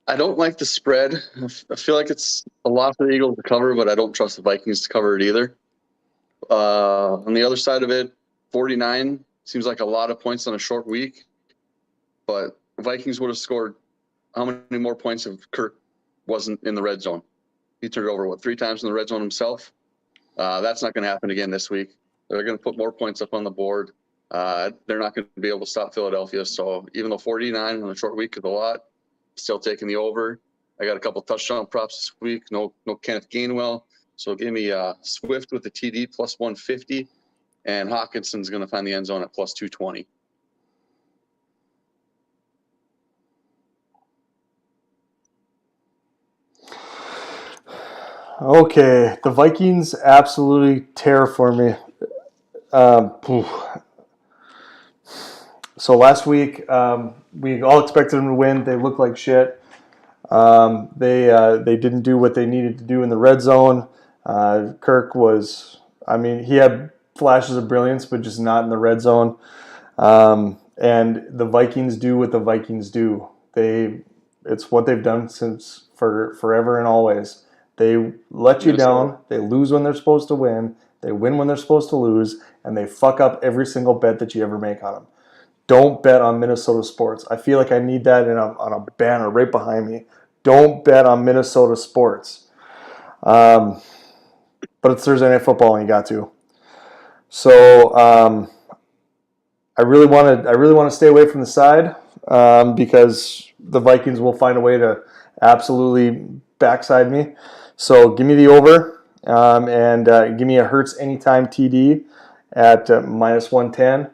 I don't like the spread. I feel like it's a lot for the Eagles to cover, but I don't trust the Vikings to cover it either. On the other side of it, 49 seems like a lot of points on a short week, but the Vikings would have scored how many more points if Kirk wasn't in the red zone? He turned it over, 3 times in the red zone himself? That's not going to happen again this week. They're going to put more points up on the board. They're not going to be able to stop Philadelphia. So even though 49 on a short week is a lot, still taking the over. I got a couple touchdown props this week. No Kenneth Gainwell. So give me Swift with the TD plus 150, and Hawkinson's going to find the end zone at plus 220. Okay, the Vikings absolutely tear for me. So last week, we all expected them to win. They looked like shit. They didn't do what they needed to do in the red zone. Kirk was, he had flashes of brilliance, but just not in the red zone. And the Vikings do what the Vikings do. It's what they've done since forever and always. They let you down. They lose when they're supposed to win. They win when they're supposed to lose, and they fuck up every single bet that you ever make on them. Don't bet on Minnesota sports. I feel like I need that on a banner right behind me. Don't bet on Minnesota sports. But it's Thursday Night Football, and you got to. So I really want to stay away from the side because the Vikings will find a way to absolutely backside me. So give me the over and give me a Hurts anytime TD at minus 110.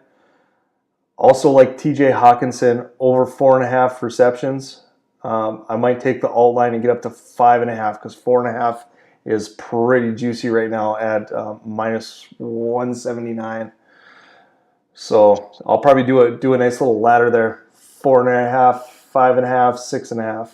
Also like TJ Hawkinson over 4.5 receptions. I might take the alt line and get up to 5.5 because 4.5 is pretty juicy right now at minus 179. So I'll probably do a nice little ladder there. 4.5, 5.5, 6.5.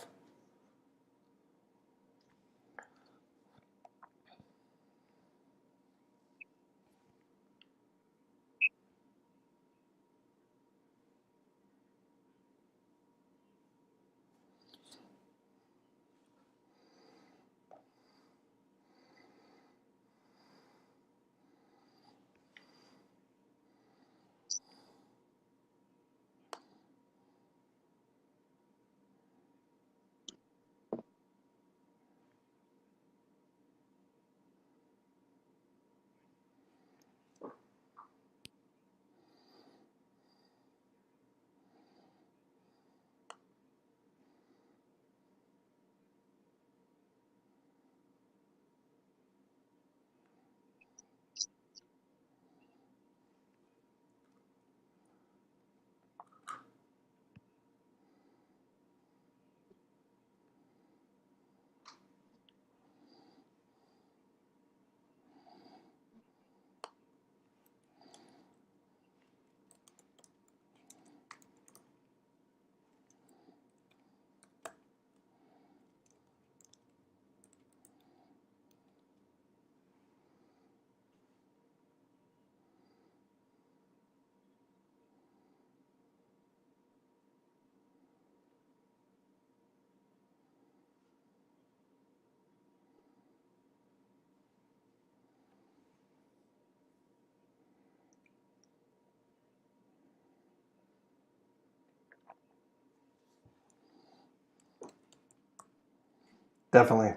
Definitely.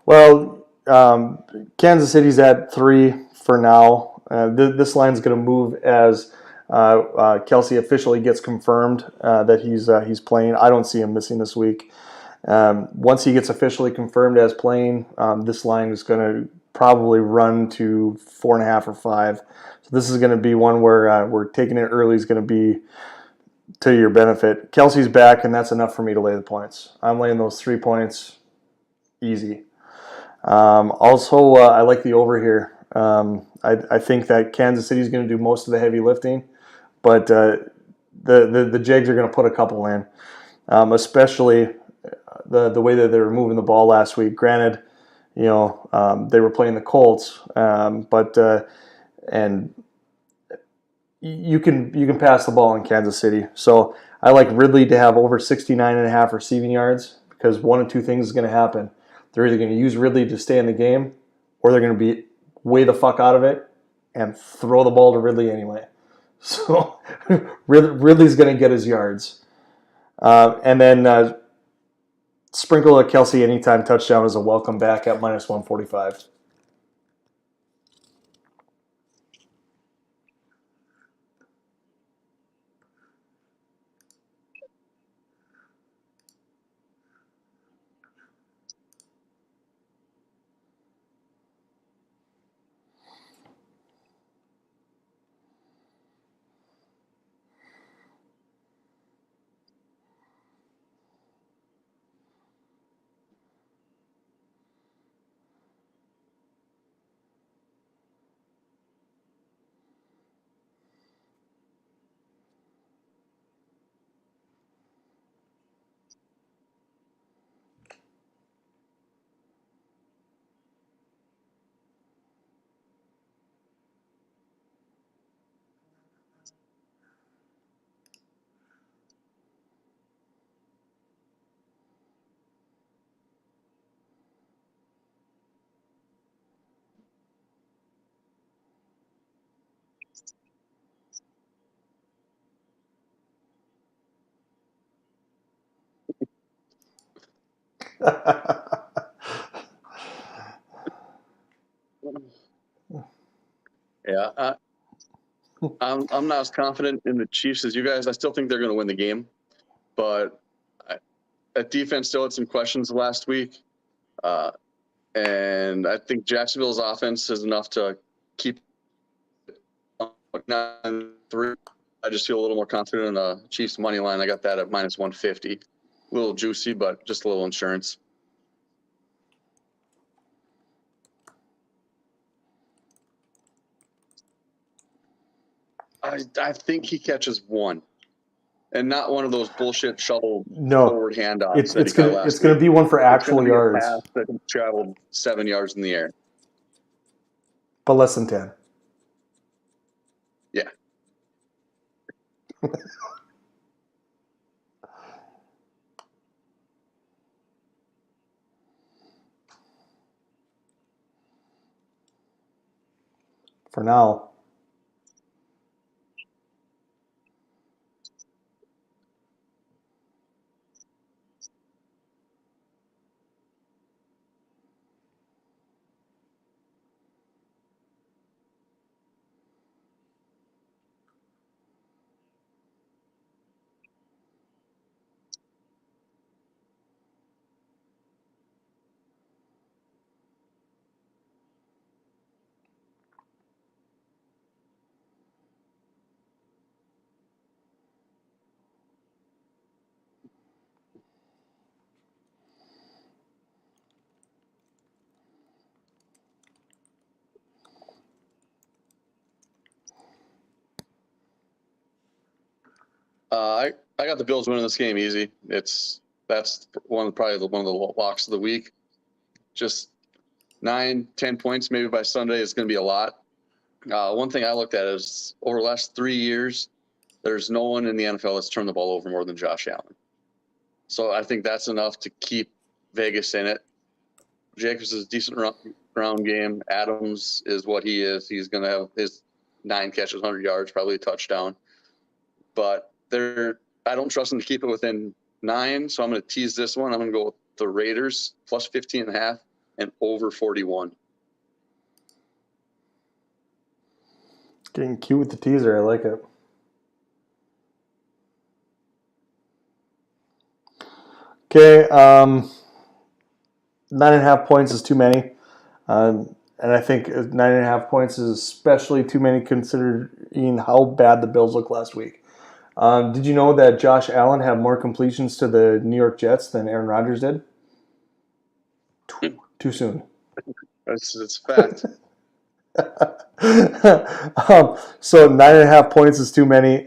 Well, Kansas City's at 3 for now. This line's going to move as Kelsey officially gets confirmed that he's playing. I don't see him missing this week. Once he gets officially confirmed as playing, this line is going to probably run to 4.5 or 5. So this is going to be one where we're taking it early is going to be to your benefit. Kelsey's back, and that's enough for me to lay the points. I'm laying those 3 points easy. Also, I like the over here. I think that Kansas City is going to do most of the heavy lifting, but the Jags are going to put a couple in, especially the way that they were moving the ball last week. Granted, they were playing the Colts, but and you can pass the ball in Kansas City. So I like Ridley to have over 69.5 receiving yards because one of two things is going to happen. They're either going to use Ridley to stay in the game, or they're going to be way the fuck out of it and throw the ball to Ridley anyway. So Ridley's going to get his yards. And then sprinkle a Kelsey anytime touchdown is a welcome back at minus 145. Yeah, I'm not as confident in the Chiefs as you guys. I still think they're going to win the game, but that defense still had some questions last week, and I think Jacksonville's offense is enough to keep 9-3. I just feel a little more confident in the Chiefs money line. I got that at minus 150. A little juicy, but just a little insurance. I think he catches one, and not one of those bullshit shovel forward handoffs. It's gonna be one for actual yards. A pass that traveled 7 yards in the air, but less than 10. Yeah. For now. I got the Bills winning this game easy. That's one of the locks of the week. Just 9-10 points maybe by Sunday is going to be a lot. One thing I looked at is over the last 3 years, there's no one in the NFL that's turned the ball over more than Josh Allen. So I think that's enough to keep Vegas in it. Jacobs is a decent round game. Adams is what he is. He's going to have his 9 catches, 100 yards, probably a touchdown. But I don't trust him to keep it within 9, so I'm going to tease this one. I'm going to go with the Raiders plus 15.5 and over 41. Getting cute with the teaser. I like it. Okay, 9.5 points is too many. And I think 9.5 points is especially too many considering how bad the Bills looked last week. Did you know that Josh Allen had more completions to the New York Jets than Aaron Rodgers did? Too soon. It's fact. So 9.5 points is too many.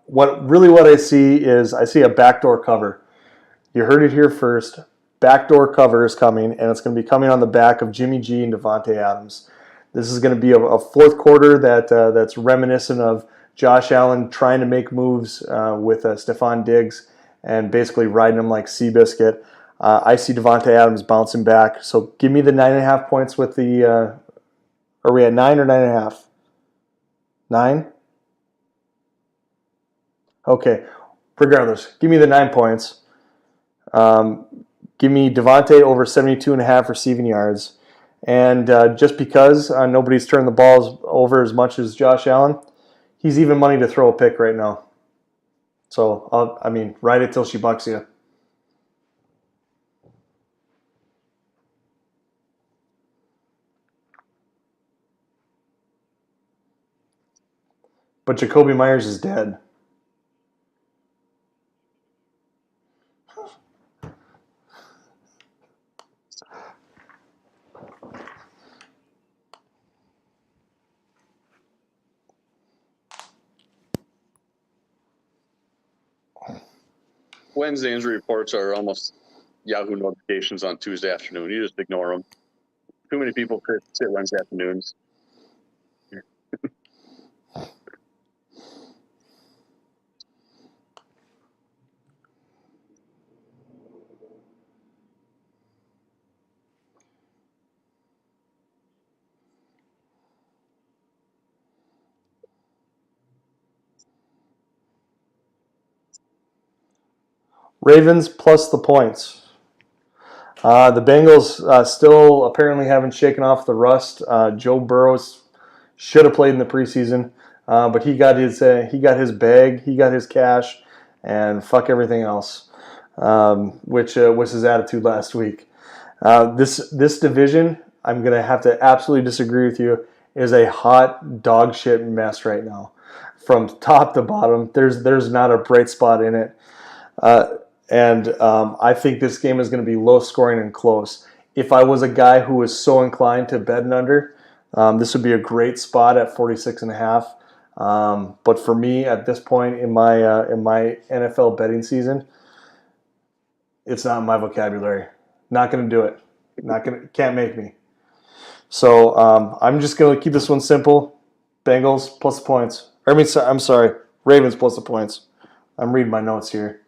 What I see is I see a backdoor cover. You heard it here first. Backdoor cover is coming, and it's going to be coming on the back of Jimmy G and Devontae Adams. This is going to be a fourth quarter that's reminiscent of Josh Allen trying to make moves with Stephon Diggs and basically riding him like Seabiscuit. I see Devontae Adams bouncing back. So give me the 9.5 points with the. Are we at 9 or 9.5? 9? Okay. Regardless, give me the 9 points. Give me Devontae over 72.5 receiving yards. And just because nobody's turned the balls over as much as Josh Allen, he's even money to throw a pick right now. So, ride it till she bucks you. But Jacoby Myers is dead. Wednesday injury reports are almost Yahoo notifications on Tuesday afternoon. You just ignore them. Too many people sit Wednesday afternoons. Ravens plus the points. The Bengals still apparently haven't shaken off the rust. Joe Burrows should have played in the preseason, but he got his bag, he got his cash, and fuck everything else, which was his attitude last week. This division, I'm gonna have to absolutely disagree with you, is a hot dog shit mess right now, from top to bottom. There's not a bright spot in it. And I think this game is going to be low scoring and close. If I was a guy who was so inclined to bet an under, this would be a great spot at 46.5. But for me, at this point in my NFL betting season, it's not in my vocabulary. Not going to do it. Can't make me. So I'm just going to keep this one simple. Bengals plus the points. I'm sorry, Ravens plus the points. I'm reading my notes here.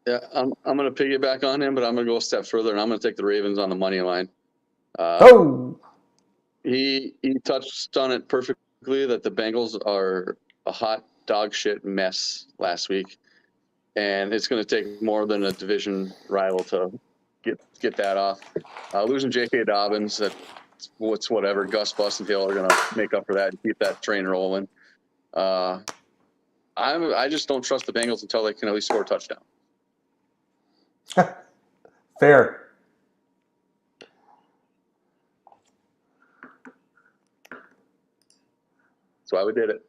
Yeah, I'm going to piggyback on him, but I'm going to go a step further, and I'm going to take the Ravens on the money line. He touched on it perfectly that the Bengals are a hot dog shit mess last week, and it's going to take more than a division rival to get that off. Losing J.K. Dobbins, what's whatever. Gus Bus and Hill are going to make up for that and keep that train rolling. I just don't trust the Bengals until they can at least score a touchdown. Fair. That's why we did it.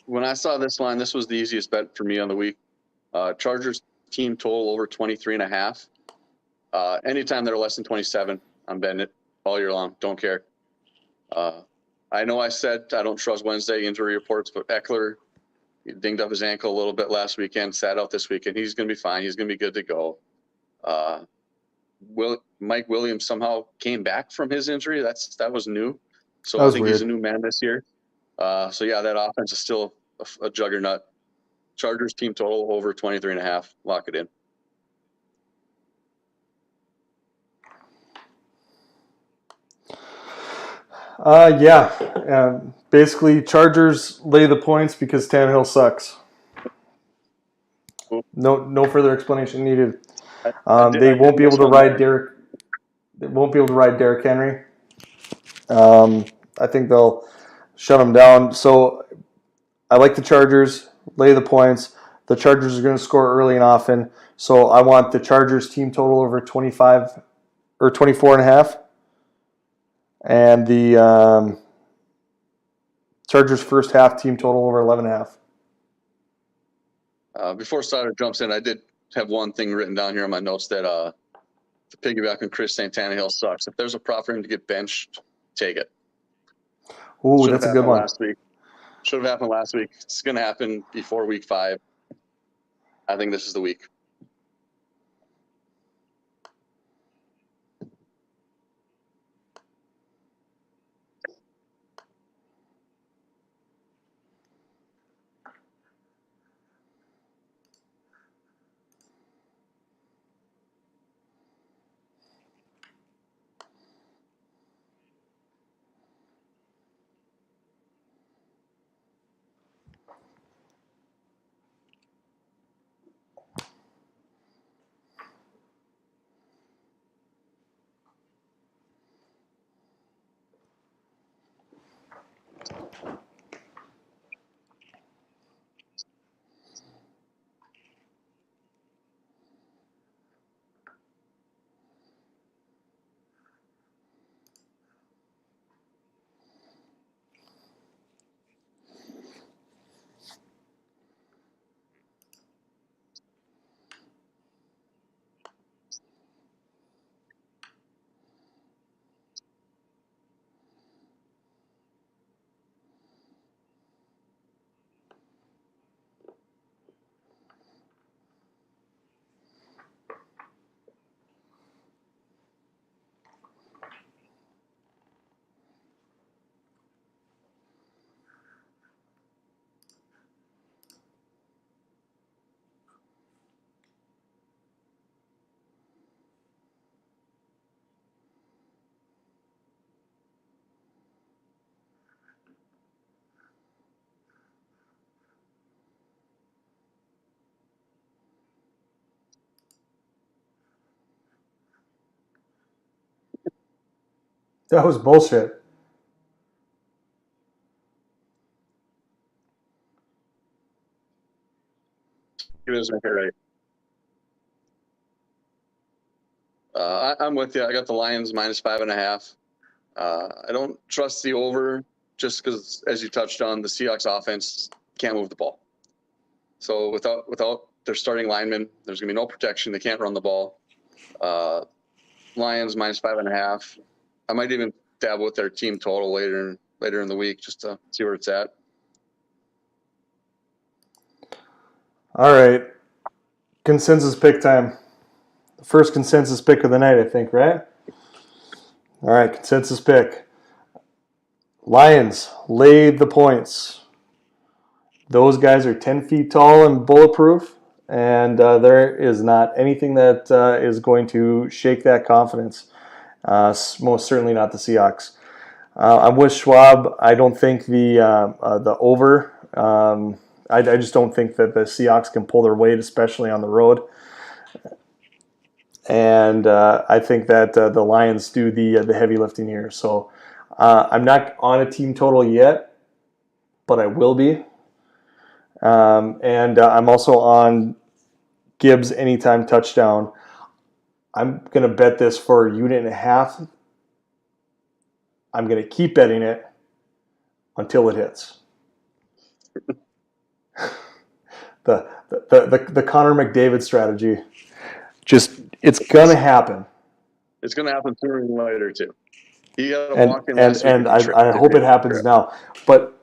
When I saw this line, this was the easiest bet for me on the week. Chargers team total over 23.5. Anytime they're less than 27, I'm betting it all year long. Don't care. I know I said I don't trust Wednesday injury reports, but Eckler he dinged up his ankle a little bit last weekend, sat out this weekend. He's going to be fine. He's going to be good to go. Mike Williams somehow came back from his injury. That was new. So I think weird. he's a new man this year. So yeah, that offense is still a juggernaut. Chargers team total over 23.5. Lock it in. Yeah. Basically, Chargers lay the points because Tannehill sucks. No further explanation needed. They won't be able to ride Derrick. They won't be able to ride Derrick Henry. I think they'll shut him down. So I like the Chargers. Lay the points. The Chargers are going to score early and often. So I want the Chargers team total over 25 or 24.5. And the Chargers first half team total over 11.5. Before Stoddard jumps in, I did have one thing written down here on my notes that to piggyback on Chris saying Tannehill sucks. If there's a prop for him to get benched, take it. Ooh, that's a good one. Should have happened last week. It's going to happen before week 5. I think this is the week. That was bullshit. It is right. I'm with you. I got the Lions minus 5.5. I don't trust the over just because, as you touched on, the Seahawks offense can't move the ball. So without their starting linemen, there's going to be no protection. They can't run the ball. Lions minus 5.5. I might even dabble with their team total later in the week just to see where it's at. All right. Consensus pick time. The first consensus pick of the night, I think, right? All right, consensus pick. Lions, lay the points. Those guys are 10 feet tall and bulletproof, and there is not anything that is going to shake that confidence. Most certainly not the Seahawks. I'm with Schwab. I don't think the over. I just don't think that the Seahawks can pull their weight, especially on the road. And I think that the Lions do the heavy lifting here. So I'm not on a team total yet, but I will be. And I'm also on Gibbs anytime touchdown. I'm going to bet this for 1.5. I'm going to keep betting it until it hits. The Connor McDavid strategy. Just it's gonna happen. It's going to happen sooner than later too. He got to And walk in last week and be I hope it happens now. But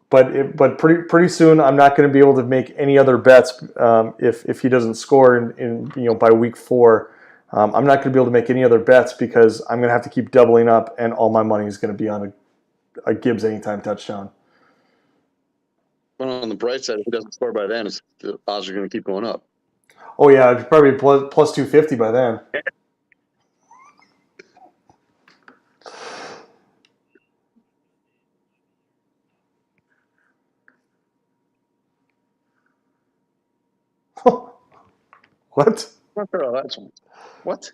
pretty soon I'm not going to be able to make any other bets if he doesn't score in by week 4. I'm not going to be able to make any other bets because I'm going to have to keep doubling up, and all my money is going to be on a Gibbs anytime touchdown. But on the bright side, if he doesn't score by then, the odds are going to keep going up. Oh yeah, it's probably plus 250 by then. What? Not sure how that's what?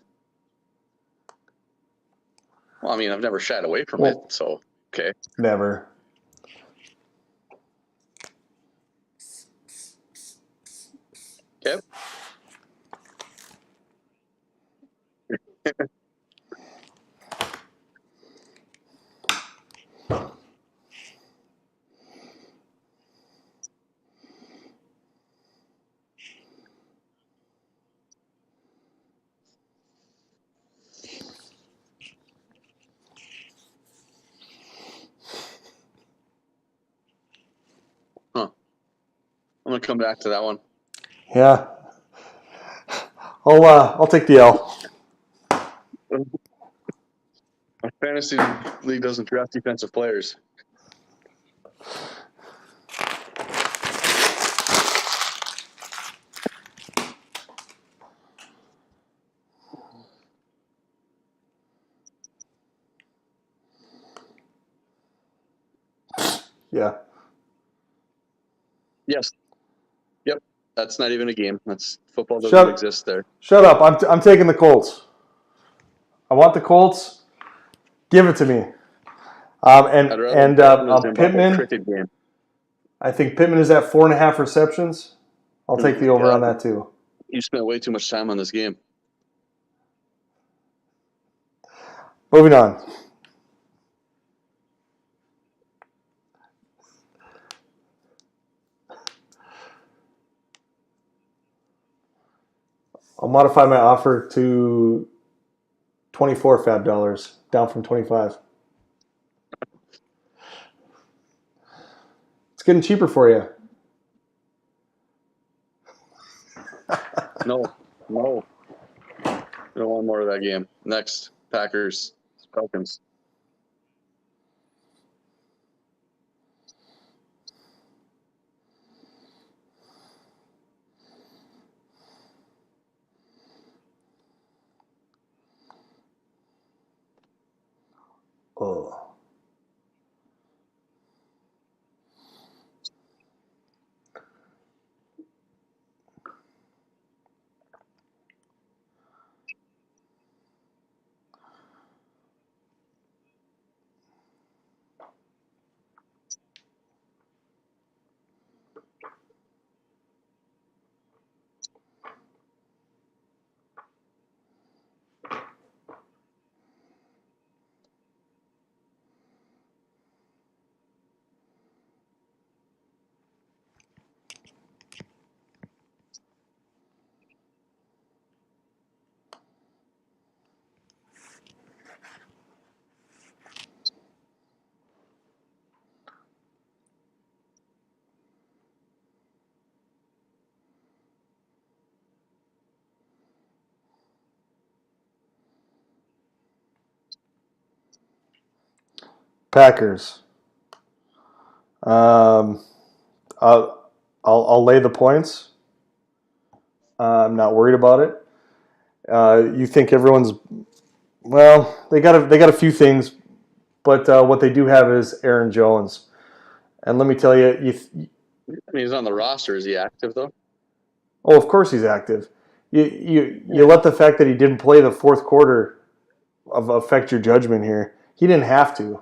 Well, I mean, I've never shied away from it, so okay. Never. Okay. Huh. I'm gonna come back to that one. Yeah. I'll take the L. My fantasy league doesn't draft defensive players. Yeah. Yes. Yep. That's not even a game. That's football doesn't exist there. Shut up. I'm taking the Colts. I want the Colts. Give it to me. Pittman. Cricket game. I think Pittman is at 4.5 receptions. I'll take the over on that too. You spent way too much time on this game. Moving on. I'll modify my offer to $24 fab dollars, down from 25. It's getting cheaper for you. No. We don't want more of that game. Next, Packers, Falcons. Oh. Packers. I'll lay the points. I'm not worried about it. You think everyone's they got a few things, but what they do have is Aaron Jones, and let me tell you, I mean, he's on the roster. Is he active though? Oh, of course he's active. You let the fact that he didn't play the fourth quarter affect your judgment here. He didn't have to.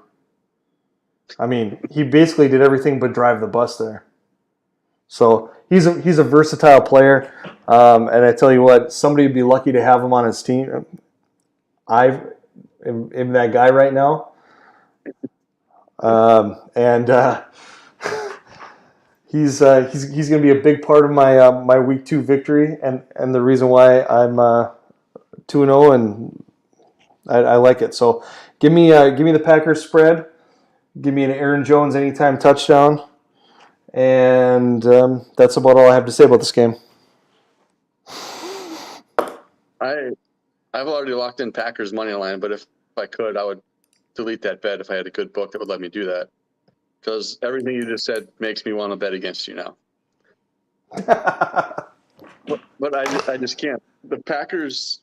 I mean, he basically did everything but drive the bus there. So he's a versatile player, and I tell you what, somebody would be lucky to have him on his team. I am that guy right now, he's going to be a big part of my my week 2 victory, and the reason why I'm 2-0, and I like it. So give me the Packers spread. Give me an Aaron Jones anytime touchdown, and that's about all I have to say about this game. I've already locked in Packers money line, but if I could, I would delete that bet if I had a good book that would let me do that. Because everything you just said makes me want to bet against you now. But I just can't. The Packers,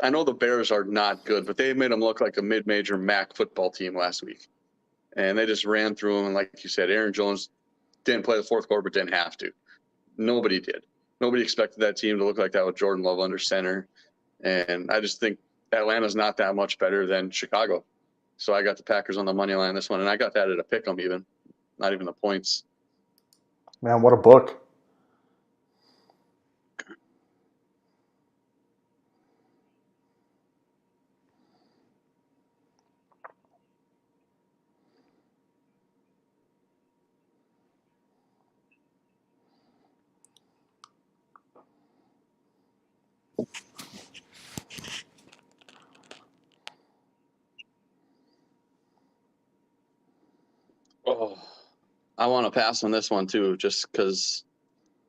I know the Bears are not good, but they made them look like a mid-major MAC football team last week. And they just ran through them. And like you said, Aaron Jones didn't play the fourth quarter, but didn't have to. Nobody did. Nobody expected that team to look like that with Jordan Love under center. And I just think Atlanta's not that much better than Chicago. So I got the Packers on the money line this one, and I got that at a pick 'em even, not even the points. Man, what a book. Oh, I want to pass on this one too, just because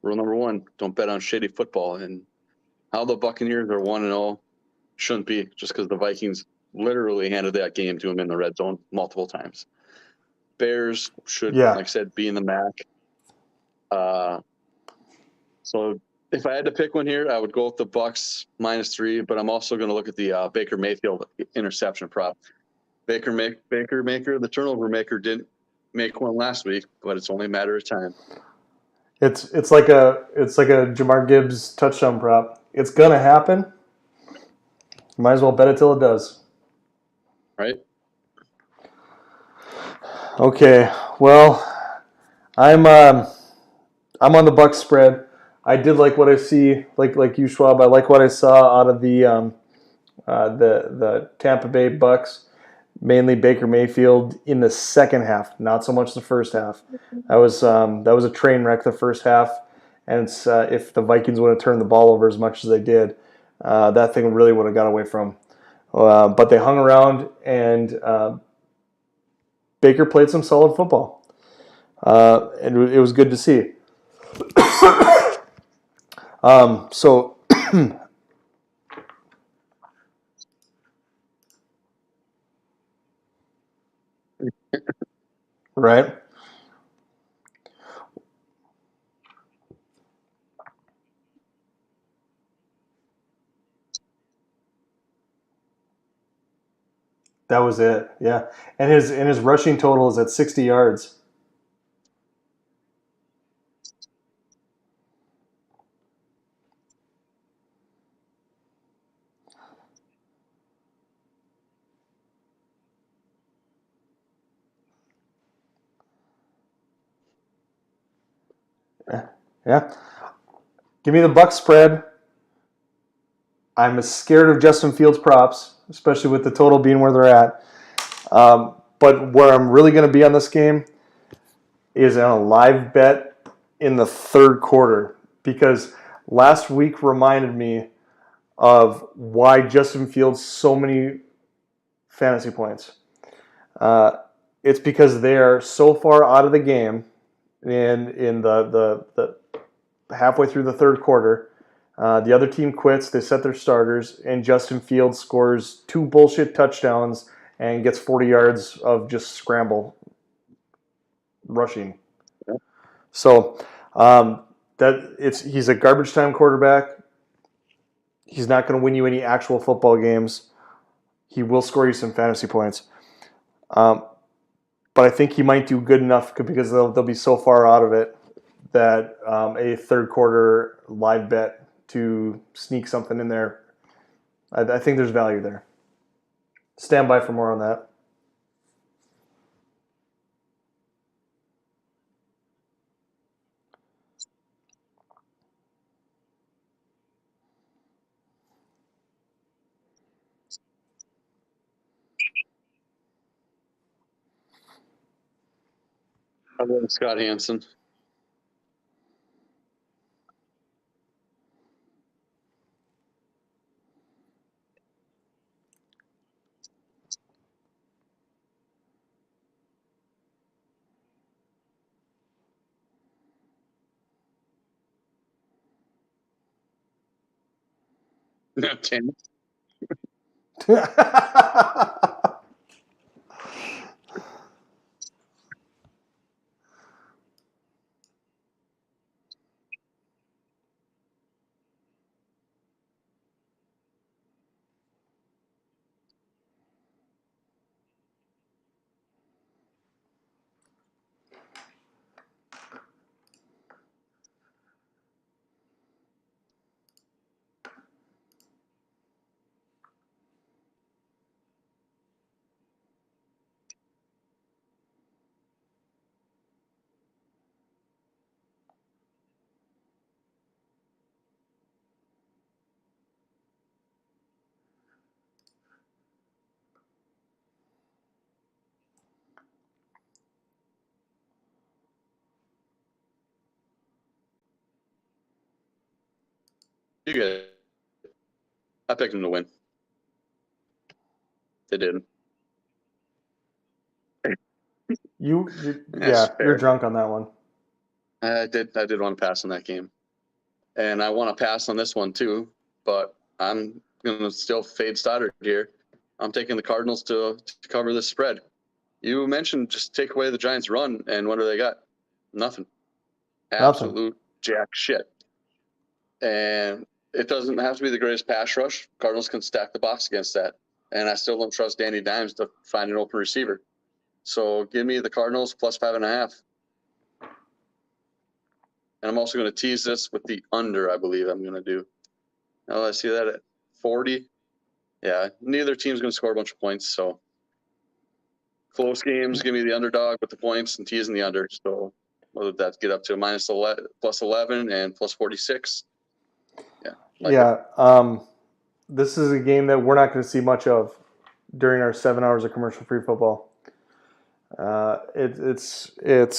rule number one: don't bet on shitty football. And how the Buccaneers are 1-0 shouldn't be, just because the Vikings literally handed that game to them in the red zone multiple times. Bears should, Yeah. like I said, be in the MAC. So if I had to pick one here, I would go with the Bucks -3, but I'm also going to look at the Baker Mayfield interception prop. Baker Maker, the turnover maker, didn't make one last week, but it's only a matter of time. It's like a Jamar Gibbs touchdown prop. It's gonna happen. Might as well bet it till it does. Right? Okay. Well, I'm on the Bucks spread. I did like what I see, like you, Schwab. I like what I saw out of the Tampa Bay Bucks, mainly Baker Mayfield in the second half, not so much the first half. That was a train wreck the first half, and it's, if the Vikings would have turned the ball over as much as they did, that thing really would have got away from. But they hung around, and Baker played some solid football, and it was good to see. So right. That was it. Yeah. And his rushing total is at 60 yards. Yeah. Yeah. Give me the Bucks spread. I'm scared of Justin Fields props, especially with the total being where they're at. But where I'm really going to be on this game is on a live bet in the third quarter, because last week reminded me of why Justin Fields so many fantasy points. It's because they are so far out of the game in the halfway through the third quarter. The other team quits. They set their starters, and Justin Fields scores 2 bullshit touchdowns and gets 40 yards of just scramble rushing. So he's a garbage time quarterback. He's not going to win you any actual football games. He will score you some fantasy points. But I think he might do good enough because they'll be so far out of it that a third quarter live bet to sneak something in there, I think there's value there. Stand by for more on that. I'm going Scott Hansen. 10. You get it. I picked them to win. They didn't. That's You're fair. drunk on that one. I did want to pass on that game. And I want to pass on this one too, but I'm going to still fade Stoddard here. I'm taking the Cardinals to cover this spread. You mentioned just take away the Giants' run, and what do they got? Nothing. Absolute jack shit. And it doesn't have to be the greatest pass rush. Cardinals can stack the box against that. And I still don't trust Danny Dimes to find an open receiver. So give me the Cardinals plus 5.5. And I'm also going to tease this with the under, I believe I'm going to do. Now I see that at 40. Yeah, neither team's going to score a bunch of points. So close games, give me the underdog with the points and teasing the under. So whether that get up to plus 11 and plus 46. Yeah. This is a game that we're not going to see much of during our 7 hours of commercial-free football. They're going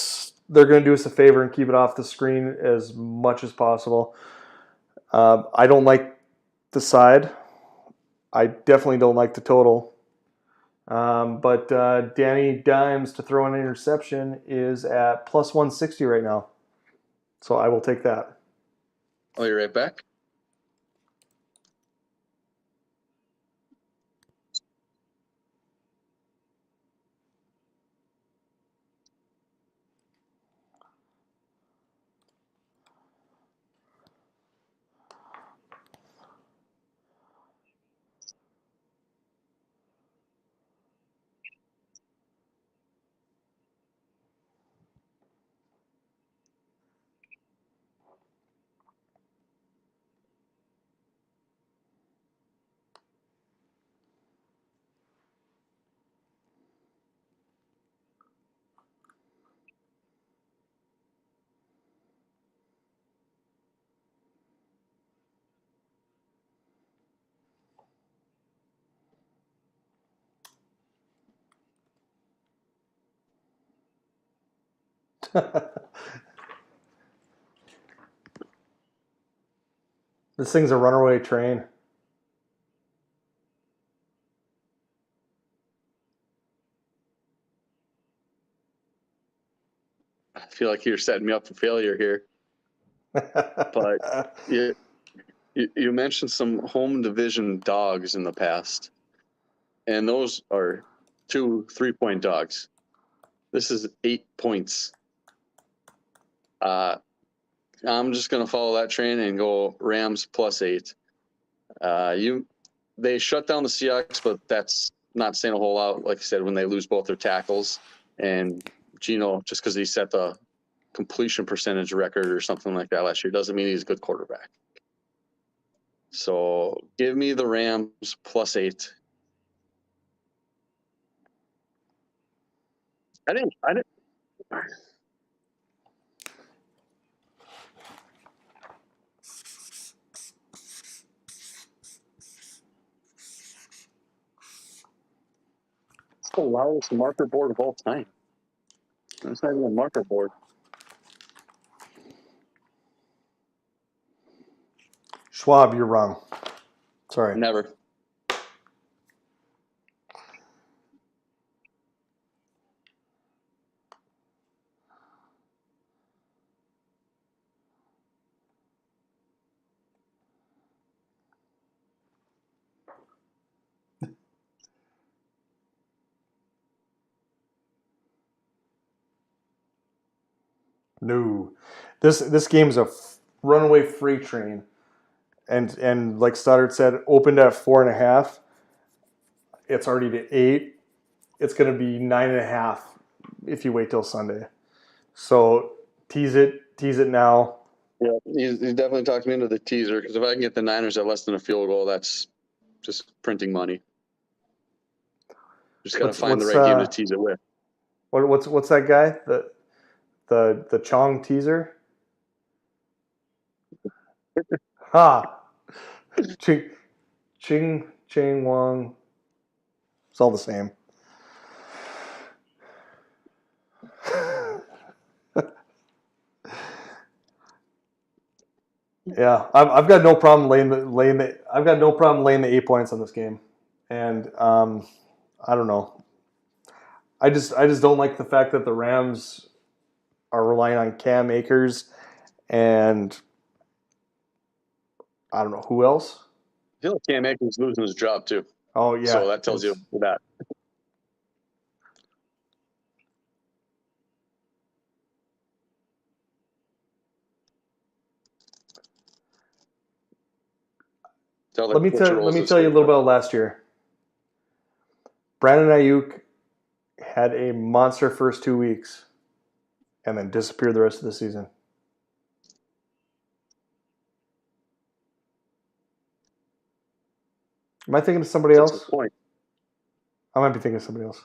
to do us a favor and keep it off the screen as much as possible. I don't like the side. I definitely don't like the total. But Danny Dimes to throw an interception is at plus 160 right now. So I will take that. I'll be right back. This thing's a runaway train. I feel like you're setting me up for failure here. But you mentioned some home division dogs in the past, and those are 2 3-point dogs. This is 8 points. I'm just going to follow that train and go Rams plus 8. They shut down the Seahawks, but that's not saying a whole lot. Like I said, when they lose both their tackles, and Gino, just because he set the completion percentage record or something like that last year, doesn't mean he's a good quarterback. So give me the Rams plus 8. I didn't. It's the loudest marker board of all time. It's not even a marker board. Schwab, you're wrong. Sorry. Never. No, this game's a runaway freight train, and like Stoddard said, opened at 4.5. It's already to 8. It's going to be 9.5 if you wait till Sunday. So tease it now. Yeah, he's definitely talked me into the teaser because if I can get the Niners at less than a field goal, that's just printing money. Just got to find the right game to tease it with. What's that guy? The Chong teaser? Ha! Ching Wong. It's all the same. Yeah, I've got no problem I've got no problem laying the 8 points on this game, and I don't know. I just don't like the fact that the Rams are relying on Cam Akers and I don't know who else. I feel like Cam Akers losing his job too. Oh yeah, so that tells you that. Let me tell you a little about last year. Brandon Ayuk had a monster first 2 weeks and then disappeared the rest of the season. Am I thinking of somebody else? Point. I might be thinking of somebody else.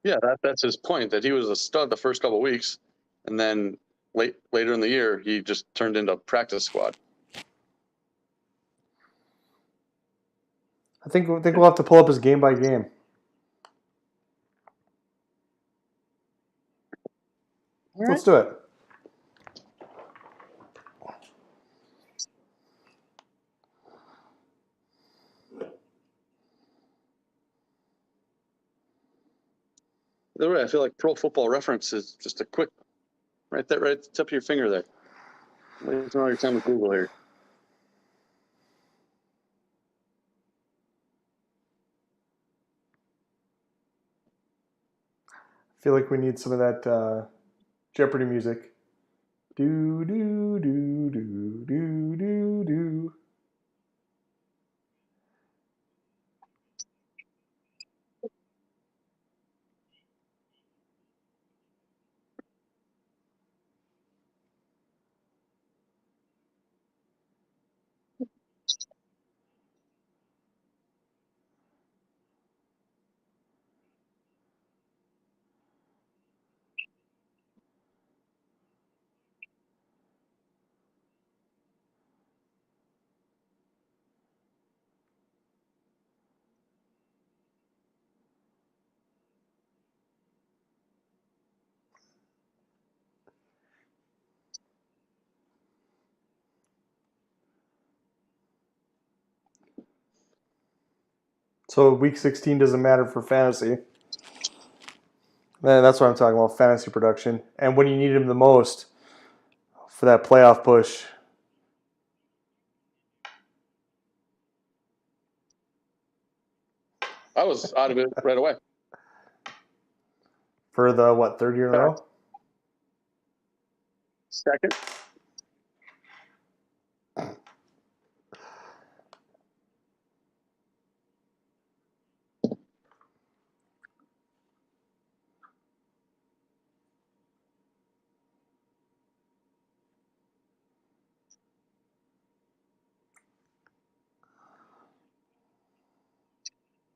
Yeah, that's his point, that he was a stud the first couple of weeks, and then later in the year, he just turned into a practice squad. I think we'll have to pull up his game by game. Right. Let's do it. Either way, I feel like Pro Football Reference is just a quick, right at the tip of your finger there. Wasting all your time with Google here. I feel like we need some of that Jeopardy music. Do do do do do do do. So week 16 doesn't matter for fantasy. That's what I'm talking about, fantasy production. And when you need him the most for that playoff push. I was out of it right away. For the, what, third year in a row? Second.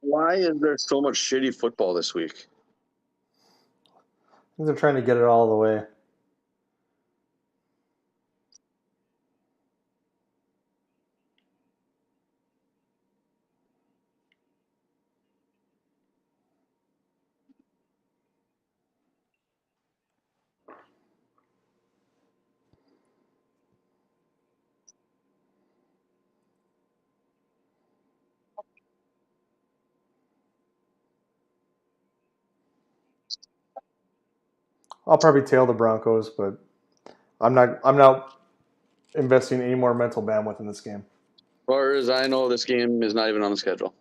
Why is there so much shitty football this week? I think they're trying to get it all the way. I'll probably tail the Broncos, but I'm not investing any more mental bandwidth in this game. As far as I know, this game is not even on the schedule.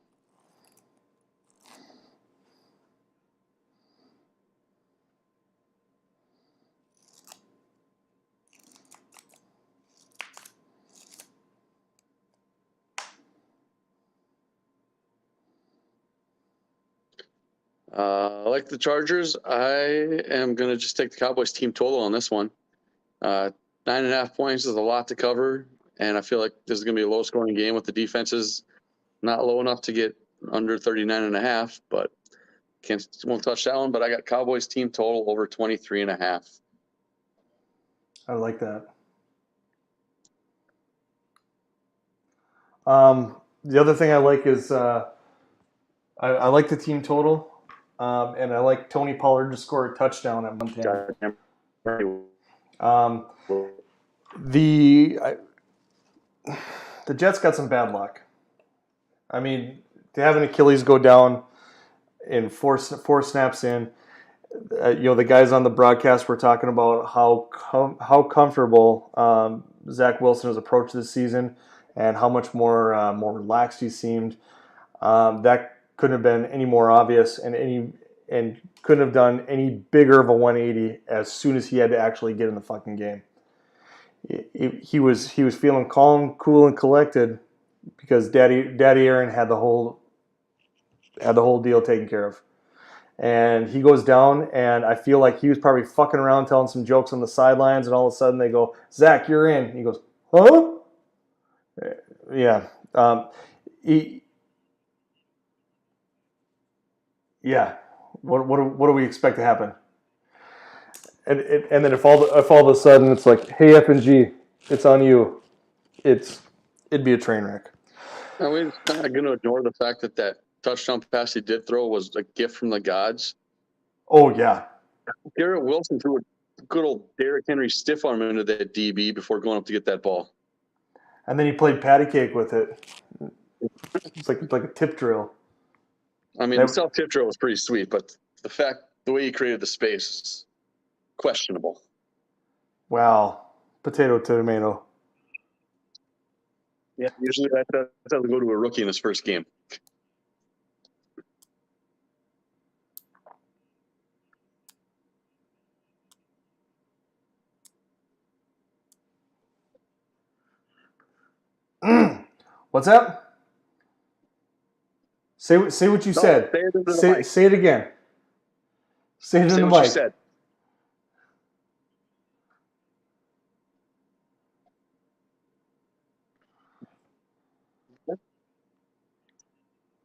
I like the Chargers. I am going to just take the Cowboys team total on this one. 9.5 points is a lot to cover, and I feel like this is going to be a low-scoring game with the defenses not low enough to get under 39.5, but won't touch that one. But I got Cowboys team total over 23.5. I like that. The other thing I like is I like the team total, and I like Tony Pollard to score a touchdown at 110. The Jets got some bad luck. I mean, to have an Achilles go down in four snaps in, the guys on the broadcast were talking about how comfortable Zach Wilson has approached this season and how much more relaxed he seemed. That couldn't have been any more obvious and couldn't have done any bigger of a 180 as soon as he had to actually get in the fucking game. He was feeling calm, cool, and collected because Daddy Aaron had the whole deal taken care of. And he goes down, and I feel like he was probably fucking around telling some jokes on the sidelines, and all of a sudden they go, "Zach, you're in." And he goes, "Huh?" Yeah. Yeah. What do we expect to happen? And then if all of a sudden it's like, "Hey, F and G, it's on you," it'd be a train wreck. I mean, it's not going to ignore the fact that touchdown pass he did throw was a gift from the gods. Oh yeah. Garrett Wilson threw a good old Derrick Henry stiff arm into that DB before going up to get that ball. And then he played patty cake with it. It's like a tip drill. I mean, the self-tip drill was pretty sweet, but the way he created the space is questionable. Wow. Potato to tomato. Yeah, usually that doesn't go to a rookie in his first game. What's that? Say what you said. Say it again. Say it in the mic.